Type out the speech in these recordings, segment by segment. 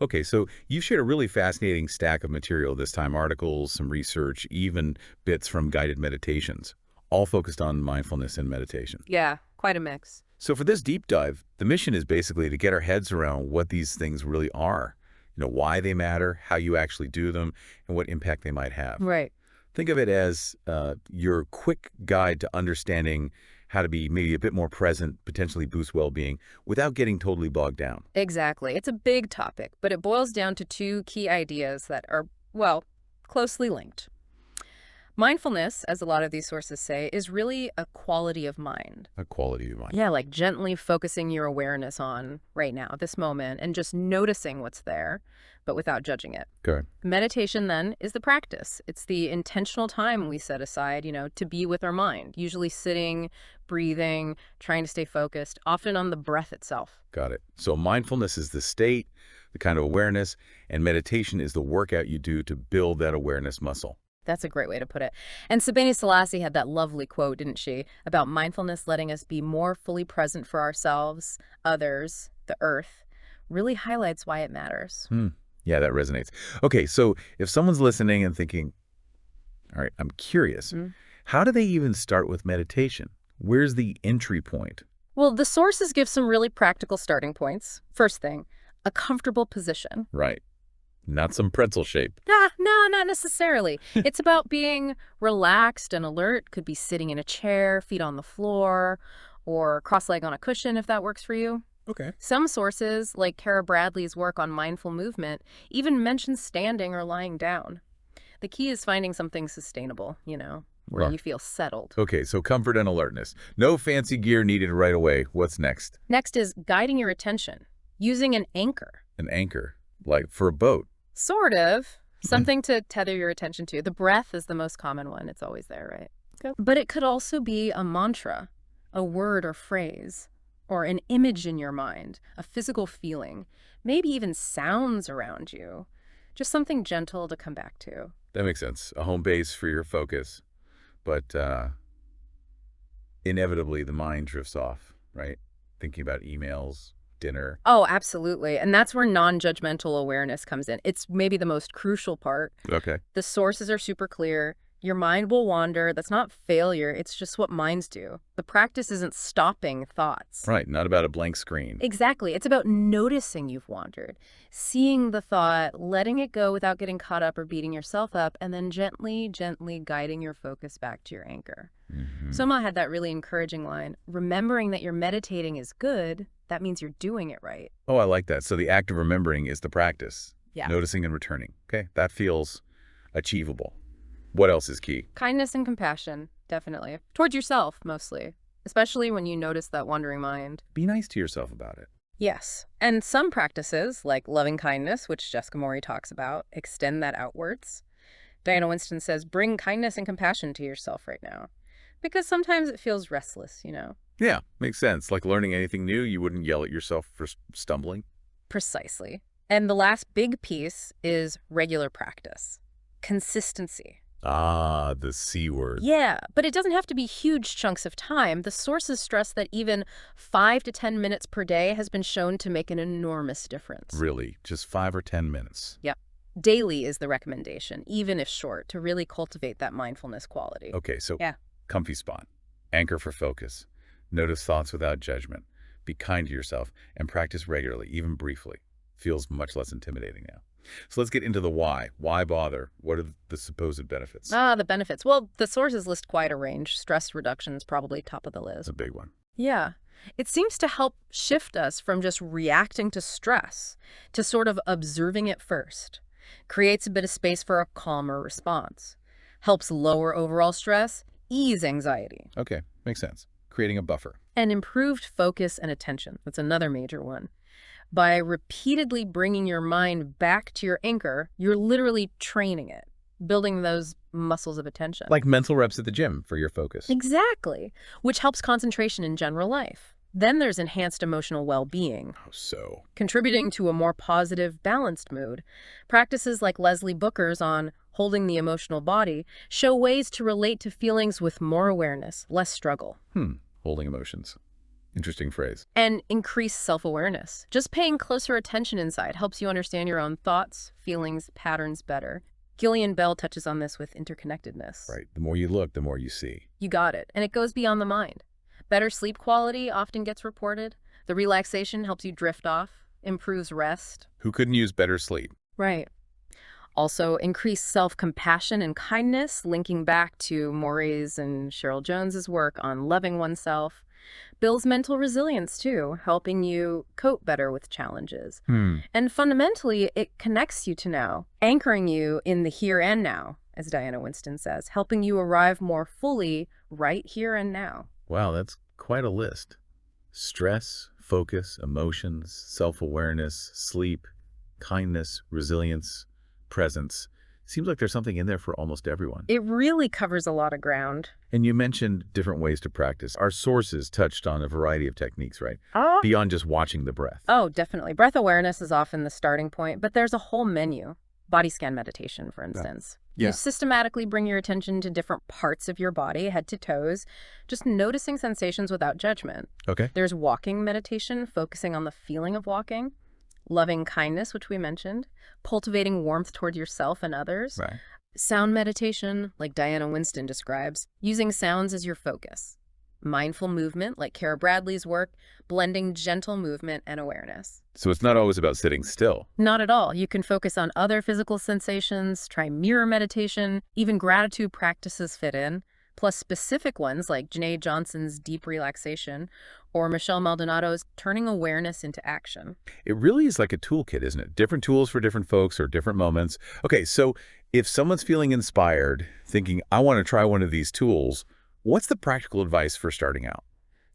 Okay, so you shared a really fascinating stack of material this time, articles, some research, even bits from guided meditations, all focused on mindfulness and meditation. Yeah, quite a mix. So for this deep dive, the mission is basically to get our heads around what these things really are, why they matter, how you actually do them, and what impact they might have. Right. Think of it as your quick guide to understanding how to be maybe a bit more present, potentially boost well-being, without getting totally bogged down. Exactly. It's a big topic, but it boils down to two key ideas that are, well, closely linked. Mindfulness, as a lot of these sources say, is really a quality of mind. A quality of mind. Yeah, like gently focusing your awareness on right now, this moment, and just noticing what's there, but without judging it. Good. Meditation, then, is the practice. It's the intentional time we set aside, to be with our mind, usually sitting, breathing, trying to stay focused, often on the breath itself. Got it. So mindfulness is the state, the kind of awareness, and meditation is the workout you do to build that awareness muscle. That's a great way to put it. And Sabine Selassie had that lovely quote, didn't she, about mindfulness letting us be more fully present for ourselves, others, the earth. Really highlights why it matters. Yeah, that resonates. Okay, so if someone's listening and thinking, all right, I'm curious, how do they even start with meditation? Where's the entry point? Well, the sources give some really practical starting points. First thing, a comfortable position. Right. Not some pretzel shape. No, not necessarily. It's about being relaxed and alert. Could be sitting in a chair, feet on the floor, or cross-legged on a cushion if that works for you. Okay. Some sources, like Kara Bradley's work on mindful movement, even mention standing or lying down. The key is finding something sustainable, where Well, you feel settled. okay, so comfort and alertness. No fancy gear needed right away. What's next? Next is guiding your attention, using an anchor. An anchor, like for a boat. Sort of. Something to tether your attention to. The breath is the most common one. It's always there, right? Okay. But it could also be a mantra, a word or phrase, or an image in your mind, a physical feeling, maybe even sounds around you. Just something gentle to come back to. That makes sense. A home base for your focus. But inevitably, the mind drifts off, right? Thinking about emails, dinner. Oh, absolutely. And that's where non-judgmental awareness comes in. It's maybe the most crucial part. Okay. The sources are super clear. Your mind will wander. That's not failure. It's just what minds do. The practice isn't stopping thoughts. Right, not about a blank screen. Exactly. It's about noticing you've wandered, seeing the thought, letting it go without getting caught up or beating yourself up, and then gently, gently guiding your focus back to your anchor. Soma had that really encouraging line, remembering that you're meditating is good, that means you're doing it right. Oh, I like that. So the act of remembering is the practice. Yeah. Noticing and returning. Okay, that feels achievable. What else is key? Kindness and compassion, definitely. Towards yourself, mostly, especially when you notice that wandering mind. Be nice to yourself about it. Yes. And some practices, like loving kindness, which Jessica Mori talks about, extend that outwards. Diana Winston says, bring kindness and compassion to yourself right now. Because sometimes it feels restless, Yeah, makes sense. Like learning anything new, you wouldn't yell at yourself for stumbling. Precisely. And the last big piece is regular practice. Consistency. Ah, the C word. Yeah, but it doesn't have to be huge chunks of time. The sources stress that even 5 to 10 minutes per day has been shown to make an enormous difference. Really, just 5 or 10 minutes. Yep. Daily is the recommendation, even if short, to really cultivate that mindfulness quality. Okay, so Yeah. comfy spot. Anchor for focus. Notice thoughts without judgment. Be kind to yourself and practice regularly, even briefly. Feels much less intimidating now. So let's get into the why. Why bother? What are the supposed benefits? The benefits. Well, the sources list quite a range. Stress reduction is probably top of the That's list. a big one. Yeah. It seems to help shift us from just reacting to stress to sort of observing it first. Creates a bit of space for a calmer response. Helps lower overall stress, ease anxiety. Okay, makes sense. Creating a buffer. And improved focus and attention. That's another major one. By repeatedly bringing your mind back to your anchor, you're literally training it, building those muscles of attention. Like mental reps at the gym for your focus. Exactly, which helps concentration in general life. Then there's enhanced emotional well-being, How so? contributing to a more positive, balanced mood. Practices like Leslie Booker's on holding the emotional body show ways to relate to feelings with more awareness, less struggle. Holding emotions. Interesting phrase. And increase self-awareness. Just paying closer attention inside helps you understand your own thoughts, feelings, patterns better. Gillian Bell touches on this with interconnectedness. Right. The more you look, the more you see. You got it. And it goes beyond the mind. Better sleep quality often gets reported. The relaxation helps you drift off, improves rest. Who couldn't use better sleep? Right. Also, increase self-compassion and kindness, linking back to Morey's and Cheryl Jones's work on loving oneself. Builds mental resilience, too, helping you cope better with challenges. And fundamentally, it connects you to now, anchoring you in the here and now, as Diana Winston says, helping you arrive more fully right here and now. Wow, that's quite a list. Stress, focus, emotions, self-awareness, sleep, kindness, resilience, presence. Seems like there's something in there for almost everyone. It really covers a lot of ground. And you mentioned different ways to practice. Our sources touched on a variety of techniques, right? Beyond just watching the breath. Oh, definitely. Breath awareness is often the starting point, but there's a whole menu. Body scan meditation, for instance. Yeah. You systematically bring your attention to different parts of your body, head to toes, just noticing sensations without judgment. Okay. There's walking meditation, focusing on the feeling of walking. Loving kindness, which we mentioned. Cultivating warmth toward yourself and others. Right. Sound meditation, like Diana Winston describes, using sounds as your focus. Mindful movement, like Kara Bradley's work, blending gentle movement and awareness. So it's not always about sitting still. Not at all. You can focus on other physical sensations, try mirror meditation, even gratitude practices fit in, plus specific ones like Janae Johnson's deep relaxation or Michelle Maldonado's turning awareness into action. It really is like a toolkit, isn't it? Different tools for different folks or different moments. Okay, so if someone's feeling inspired, thinking, I want to try one of these tools, what's the practical advice for starting out?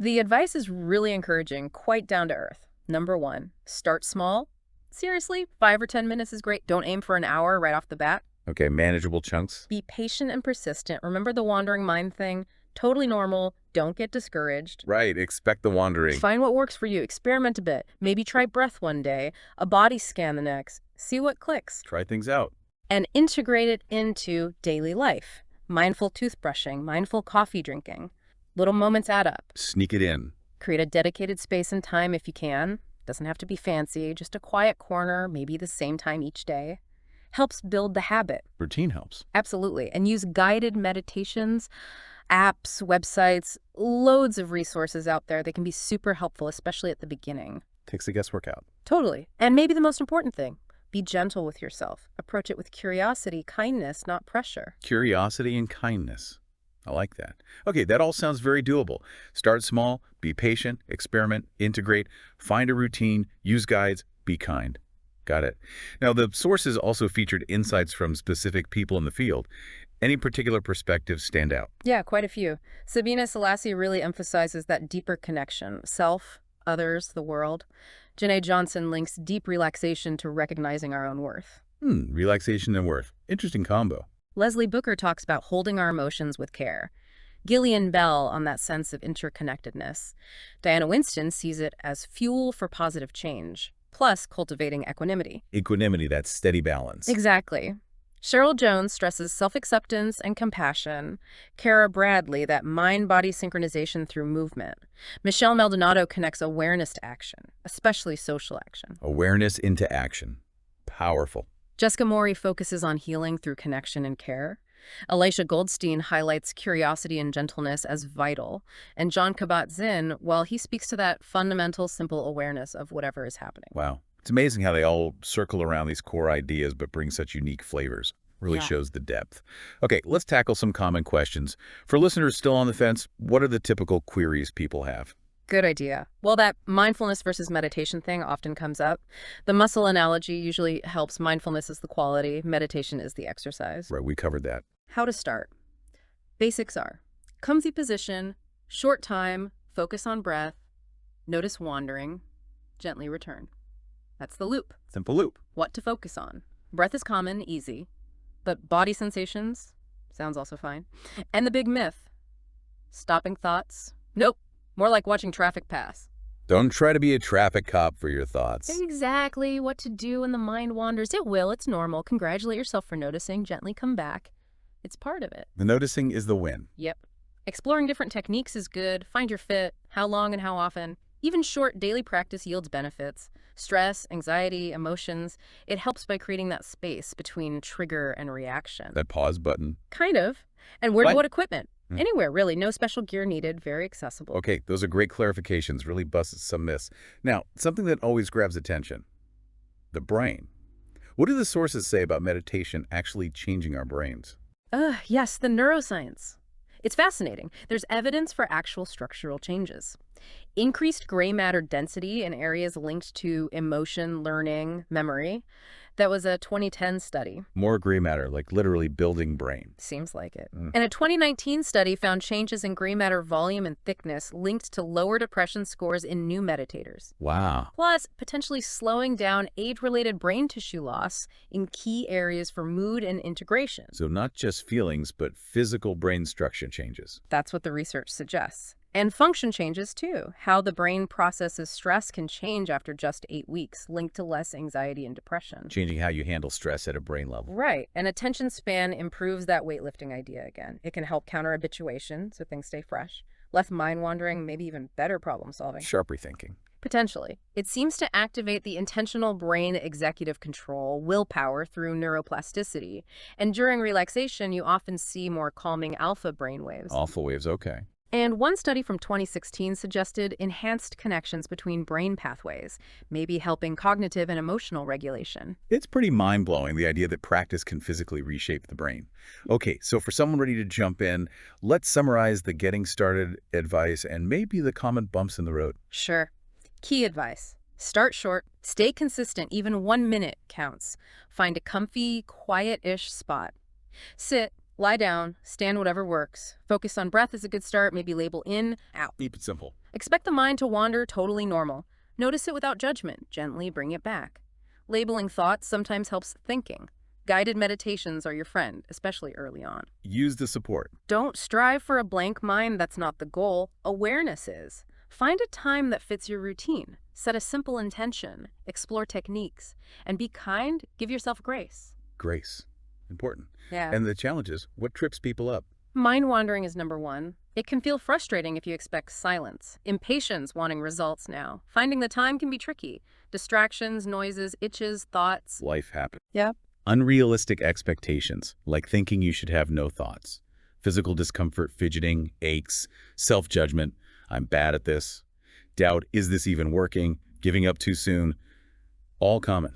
The advice is really encouraging, quite down to earth. Number 1, start small. Seriously, 5 or 10 minutes is great. Don't aim for an hour right off the bat. Okay, manageable chunks. Be patient and persistent. Remember the wandering mind thing? Totally normal. Don't get discouraged. Right, expect the wandering. Find what works for you. Experiment a bit. Maybe try breath one day, a body scan the next. See what clicks. Try things out. And integrate it into daily life. Mindful toothbrushing, mindful coffee drinking. Little moments add up. Sneak it in. Create a dedicated space and time if you can. Doesn't have to be fancy, just a quiet corner, maybe the same time each day. Helps build the habit. Routine helps. Absolutely. And use guided meditations, apps, websites, loads of resources out there. They can be super helpful, especially at the beginning. Takes the guesswork out. Totally. And maybe the most important thing, be gentle with yourself. Approach it with curiosity, kindness, not pressure. Curiosity and kindness. I like that. Okay, that all sounds very doable. Start small, be patient, experiment, integrate, find a routine, use guides, be kind. Got it. Now, the sources also featured insights from specific people in the field. Any particular perspectives stand out? Yeah, quite a few. Sabina Selassie really emphasizes that deeper connection, self, others, the world. Janae Johnson links deep relaxation to recognizing our own worth. Relaxation and worth. Interesting combo. Leslie Booker talks about holding our emotions with care. Gillian Bell on that sense of interconnectedness. Diana Winston sees it as fuel for positive change, plus cultivating equanimity. Equanimity, that steady balance. Exactly. Cheryl Jones stresses self-acceptance and compassion. Kara Bradley, that mind-body synchronization through movement. Michelle Maldonado connects awareness to action, especially social action. Awareness into action. Powerful. Jessica Morey focuses on healing through connection and care. Elisha Goldstein highlights curiosity and gentleness as vital. And John Kabat-Zinn, well, he speaks to that fundamental, simple awareness of whatever is happening. Wow. It's amazing how they all circle around these core ideas but bring such unique flavors. Really shows the depth. Okay, let's tackle some common questions. For listeners still on the fence, what are the typical queries people have? Good idea. Well, that mindfulness versus meditation thing often comes up. The muscle analogy usually helps. Mindfulness is the quality, meditation is the exercise. Right, we covered that. How to start. Basics are comfy position, short time, focus on breath, notice wandering, gently return. That's the loop. Simple loop. What to focus on. Breath is common, easy, but body sensations sounds also fine. And the big myth, stopping thoughts. Nope. More like watching traffic pass. Don't try to be a traffic cop for your thoughts. Exactly what to do when the mind wanders. It will. It's normal. Congratulate yourself for noticing. Gently come back. It's part of it. The noticing is the win. Yep. Exploring different techniques is good. Find your fit, how long and how often. Even short daily practice yields benefits. Stress, anxiety, emotions. It helps by creating that space between trigger and reaction. That pause button. Kind of. And where to What? what equipment? Anywhere, really. No special gear needed. Very accessible. Okay, those are great clarifications, really busts some myths. Now, something that always grabs attention, the brain. What do the sources say about meditation actually changing our brains? Yes, the neuroscience. It's fascinating. There's evidence for actual structural changes. Increased gray matter density in areas linked to emotion, learning, memory. That was a 2010 study. More gray matter, like literally building brain. Seems like it. And a 2019 study found changes in gray matter volume and thickness linked to lower depression scores in new meditators. Wow. Plus, potentially slowing down age-related brain tissue loss in key areas for mood and integration. So not just feelings, but physical brain structure changes. That's what the research suggests. And function changes too. How the brain processes stress can change after just 8 weeks, linked to less anxiety and depression. Changing how you handle stress at a brain level. Right. And attention span improves that weightlifting idea again. It can help counter habituation so things stay fresh. Less mind wandering, maybe even better problem solving. Sharp rethinking. Potentially. It seems to activate the intentional brain executive control, willpower through neuroplasticity. And during relaxation, you often see more calming alpha brainwaves. Alpha waves, okay. And one study from 2016 suggested enhanced connections between brain pathways, maybe helping cognitive and emotional regulation. It's pretty mind-blowing, the idea that practice can physically reshape the brain. Okay, so for someone ready to jump in, let's summarize the getting started advice and maybe the common bumps in the road. Sure. Key advice. Start short, stay consistent, even 1 minute counts. Find a comfy, quiet-ish spot. Sit, lie down, stand, whatever works. Focus on breath is a good start, maybe label in, out. Keep it simple. Expect the mind to wander, totally normal. Notice it without judgment, gently bring it back. Labeling thoughts sometimes helps thinking. Guided meditations are your friend, especially early on. Use the support. Don't strive for a blank mind, that's not the goal. Awareness is. Find a time that fits your routine. Set a simple intention. Explore techniques. And be kind, give yourself grace. Grace. Important. Yeah. And the challenge is, what trips people up? Mind wandering is number one. It can feel frustrating if you expect silence. Impatience, wanting results now. Finding the time can be tricky. Distractions, noises, itches, thoughts. Life happens. Yep. Unrealistic expectations, like thinking you should have no thoughts. Physical discomfort, fidgeting, aches, self-judgment. I'm bad at this. Doubt, is this even working? Giving up too soon. All common.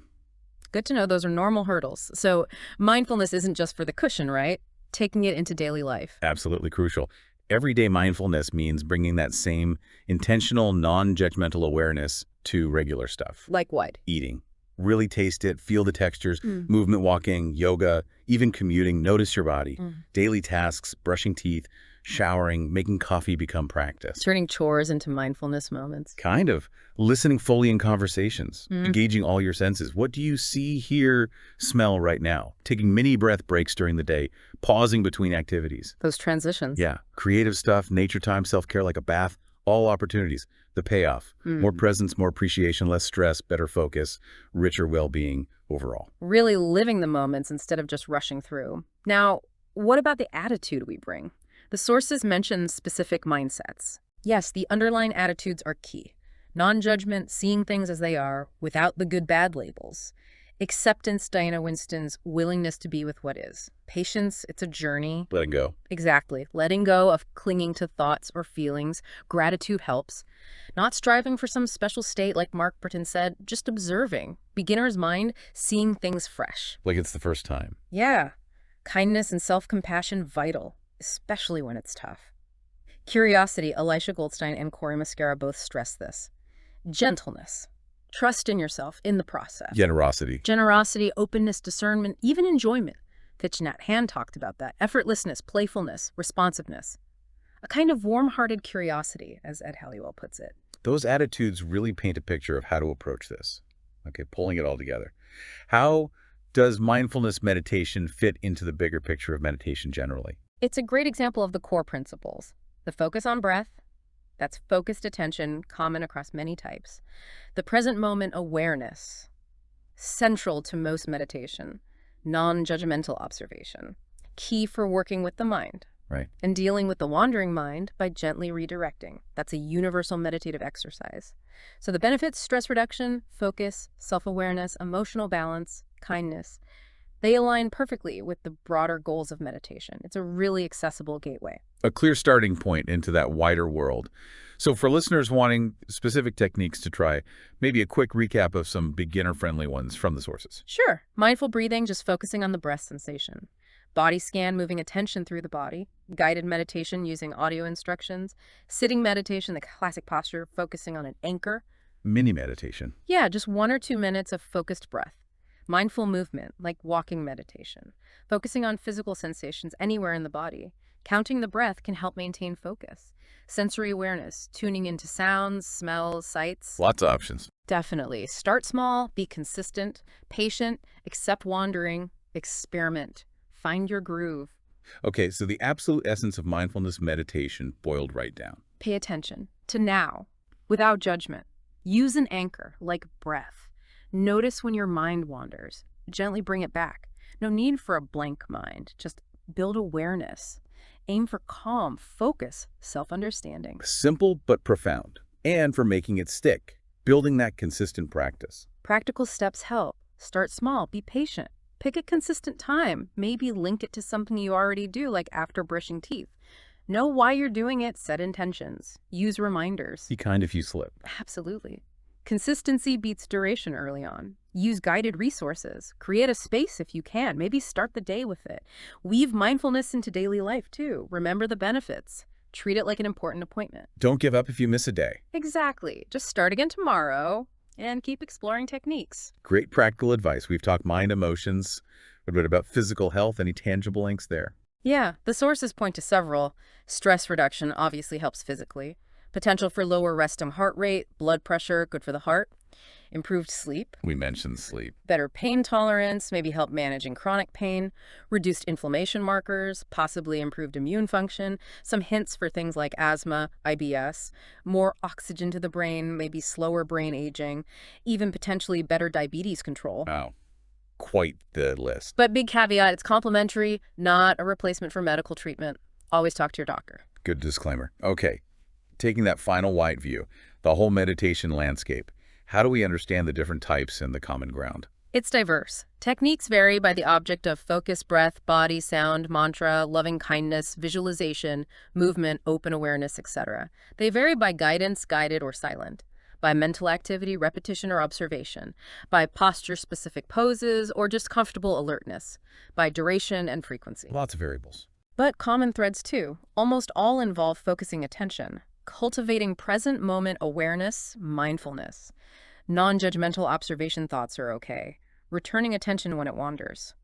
Good to know those are normal hurdles. So mindfulness isn't just for the cushion, right? Taking it into daily life. Absolutely crucial. Everyday mindfulness means bringing that same intentional, non-judgmental awareness to regular stuff. Like what? Eating. Really taste it, feel the textures, movement walking, yoga, even commuting, notice your body. Daily tasks, brushing teeth, showering, making coffee become practice. Turning chores into mindfulness moments. Kind of. Listening fully in conversations, engaging all your senses. What do you see, hear, smell right now? Taking mini breath breaks during the day, pausing between activities. Those transitions. Yeah. Creative stuff, nature time, self-care like a bath, all opportunities. The payoff. More presence, more appreciation, less stress, better focus, richer well-being overall. Really living the moments instead of just rushing through. Now, what about the attitude we bring? The sources mention specific mindsets. Yes, the underlying attitudes are key. Non-judgment, seeing things as they are, without the good-bad labels. Acceptance, Diana Winston's willingness to be with what is. Patience, it's a journey. Letting go. Exactly. Letting go of clinging to thoughts or feelings. Gratitude helps. Not striving for some special state like Mark Burton said, just observing. Beginner's mind, seeing things fresh. Like it's the first time. Yeah. Kindness and self-compassion vital, especially when it's tough. Curiosity, Elisha Goldstein and Corey Muscara both stress this. Gentleness. Trust in yourself in the process. Generosity. Generosity, openness, discernment, even enjoyment. Thich Nhat Hanh talked about that. Effortlessness, playfulness, responsiveness. A kind of warm-hearted curiosity, as Ed Halliwell puts it. Those attitudes really paint a picture of how to approach this. Okay, pulling it all together. How does mindfulness meditation fit into the bigger picture of meditation generally? It's a great example of the core principles. The focus on breath, that's focused attention, common across many types. The present moment awareness, central to most meditation. Non-judgmental observation, key for working with the mind. Right. And dealing with the wandering mind by gently redirecting. That's a universal meditative exercise. So the benefits, stress reduction, focus, self-awareness, emotional balance, kindness, they align perfectly with the broader goals of meditation. It's a really accessible gateway. A clear starting point into that wider world. So for listeners wanting specific techniques to try, maybe a quick recap of some beginner-friendly ones from the sources. Sure, mindful breathing, just focusing on the breath sensation. Body scan, moving attention through the body. Guided meditation using audio instructions. Sitting meditation, the classic posture, focusing on an anchor. Mini meditation. Yeah, just 1 or 2 minutes of focused breath. Mindful movement, like walking meditation. Focusing on physical sensations anywhere in the body. Counting the breath can help maintain focus. Sensory awareness, tuning into sounds, smells, sights. Lots of options. Definitely. Start small, be consistent, patient, accept wandering, experiment, find your groove. Okay, so the absolute essence of mindfulness meditation boiled right down. Pay attention to now, without judgment. Use an anchor, like breath. Notice when your mind wanders. Gently bring it back. No need for a blank mind. Just build awareness. Aim for calm, focus, self-understanding. Simple but profound. And for making it stick, building that consistent practice. Practical steps help. Start small, be patient. Pick a consistent time. Maybe link it to something you already do, like after brushing teeth. Know why you're doing it, set intentions. Use reminders. Be kind if you slip. Absolutely. Consistency beats duration early on. Use guided resources. Create a space if you can. Maybe start the day with it. Weave mindfulness into daily life, too. Remember the benefits. Treat it like an important appointment. Don't give up if you miss a day. Exactly. Just start again tomorrow and keep exploring techniques. Great practical advice. We've talked mind, emotions. What about physical health? Any tangible links there? Yeah, the sources point to several. Stress reduction obviously helps physically. Potential for lower resting heart rate, blood pressure, good for the heart. Improved sleep. We mentioned sleep. Better pain tolerance, maybe help managing chronic pain. Reduced inflammation markers, possibly improved immune function. Some hints for things like asthma, IBS. More oxygen to the brain, maybe slower brain aging. Even potentially better diabetes control. Wow. Quite the list. But big caveat, it's complementary, not a replacement for medical treatment. Always talk to your doctor. Good disclaimer. Okay. Taking that final wide view, the whole meditation landscape, how do we understand the different types and the common ground? It's diverse. Techniques vary by the object of focus, breath, body, sound, mantra, loving kindness, visualization, movement, open awareness, etc. They vary by guidance, guided or silent, by mental activity, repetition or observation, by posture-specific poses, or just comfortable alertness, by duration and frequency. Lots of variables. But common threads too. Almost all involve focusing attention, cultivating present moment awareness, mindfulness. Non-judgmental observation thoughts are okay. Returning attention when it wanders.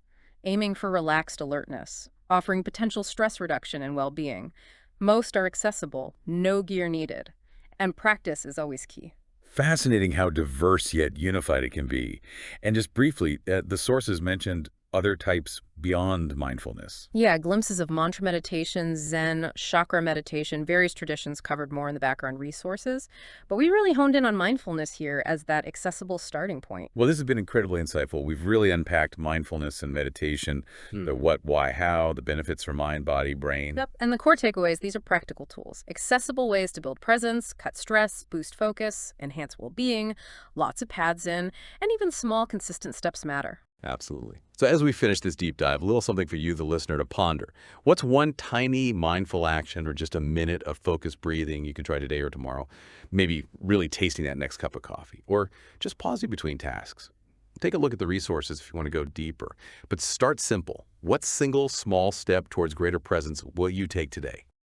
Aiming for relaxed alertness. Offering potential stress reduction and well-being. Most are accessible, no gear needed. And practice is always key. Fascinating how diverse yet unified it can be. And just briefly, the sources mentioned other types beyond mindfulness. Yeah, glimpses of mantra meditation, Zen, chakra meditation, various traditions covered more in the background resources. But we really honed in on mindfulness here as that accessible starting point. Well, this has been incredibly insightful. We've really unpacked mindfulness and meditation, the what, why, how, the benefits for mind, body, brain. Yep, and the core takeaways, these are practical tools. Accessible ways to build presence, cut stress, boost focus, enhance well-being, lots of paths in, and even small, consistent steps matter. Absolutely. So as we finish this deep dive, a little something for you, the listener, to ponder. What's one tiny mindful action or just a minute of focused breathing you can try today or tomorrow? Maybe really tasting that next cup of coffee or just pausing between tasks. Take a look at the resources if you want to go deeper. But start simple. What single small step towards greater presence will you take today?